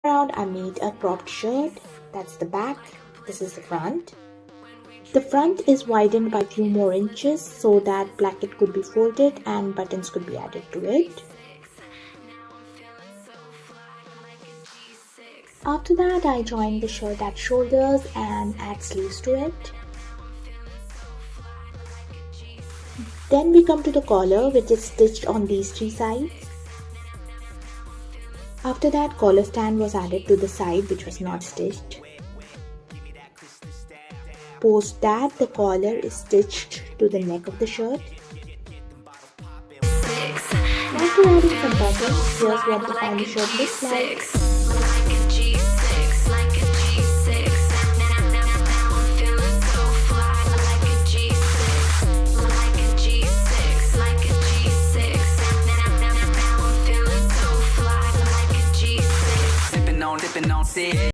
Around, I made a cropped shirt. That's the back. This is the front. The front is widened by few more inches so that placket could be folded and buttons could be added to it. After that, I joined the shirt at shoulders and add sleeves to it. Then we come to the collar, which is stitched on these three sides. After that, collar stand was added to the side which was not stitched. Post that, the collar is stitched to the neck of the shirt. After adding some buttons, here's what the final shirt looks like. Dipping on,